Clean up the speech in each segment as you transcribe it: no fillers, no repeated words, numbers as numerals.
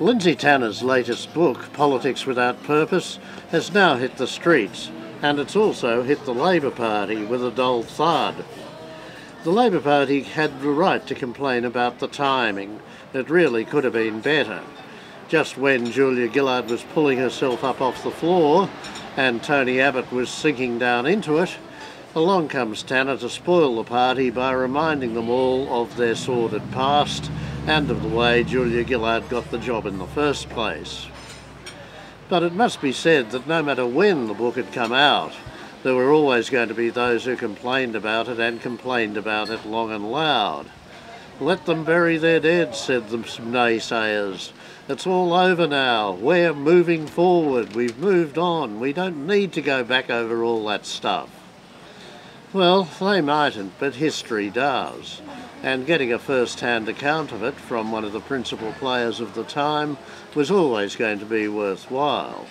Lindsay Tanner's latest book, Politics Without Purpose, has now hit the streets, and it's also hit the Labor Party with a dull thud. The Labor Party had the right to complain about the timing. It really could have been better. Just when Julia Gillard was pulling herself up off the floor and Tony Abbott was sinking down into it, along comes Tanner to spoil the party by reminding them all of their sordid past and of the way Julia Gillard got the job in the first place. But it must be said that no matter when the book had come out, there were always going to be those who complained about it and complained about it long and loud. "Let them bury their dead," said the naysayers. "It's all over now. We're moving forward. We've moved on. We don't need to go back over all that stuff." Well, they mightn't, but history does. And getting a first-hand account of it from one of the principal players of the time was always going to be worthwhile.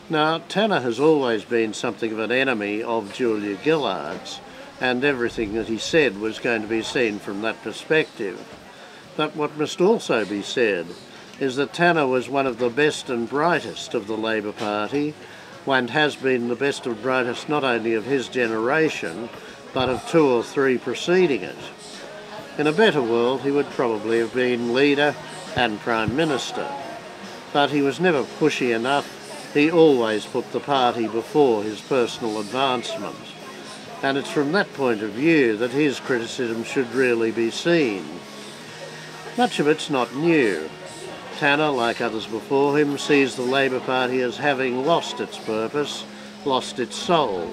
Now, Tanner has always been something of an enemy of Julia Gillard's, and everything that he said was going to be seen from that perspective. But what must also be said is that Tanner was one of the best and brightest of the Labor Party, and has been the best and brightest not only of his generation, but of 2 or 3 preceding it. In a better world, he would probably have been leader and Prime Minister. But he was never pushy enough. He always put the party before his personal advancement. And it's from that point of view that his criticism should really be seen. Much of it's not new. Tanner, like others before him, sees the Labor Party as having lost its purpose, lost its soul.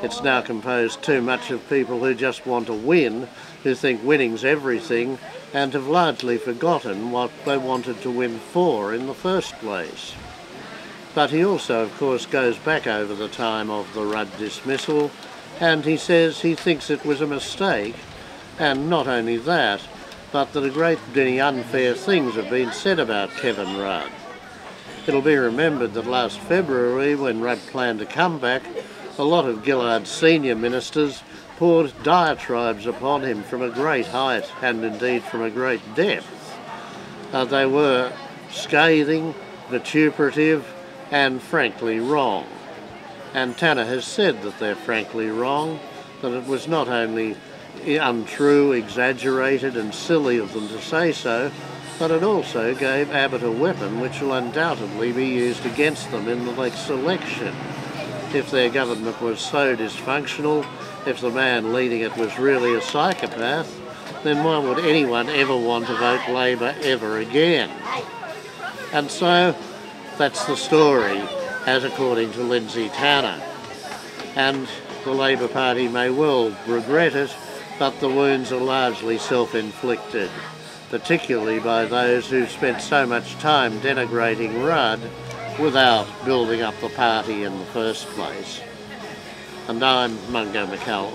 It's now composed too much of people who just want to win, who think winning's everything, and have largely forgotten what they wanted to win for in the first place. But he also, of course, goes back over the time of the Rudd dismissal, and he says he thinks it was a mistake, and not only that, but that a great many unfair things have been said about Kevin Rudd. It'll be remembered that last February, when Rudd planned a comeback, a lot of Gillard's senior ministers poured diatribes upon him from a great height and indeed from a great depth. They were scathing, vituperative and frankly wrong. And Tanner has said that they're frankly wrong, that it was not only untrue, exaggerated and silly of them to say so, but it also gave Abbott a weapon which will undoubtedly be used against them in the next election. If their government was so dysfunctional, if the man leading it was really a psychopath, then why would anyone ever want to vote Labor ever again? And so that's the story, as according to Lindsay Tanner. And the Labor Party may well regret it, but the wounds are largely self-inflicted, particularly by those who spent so much time denigrating Rudd without building up the party in the first place. And I'm Mungo McCallum.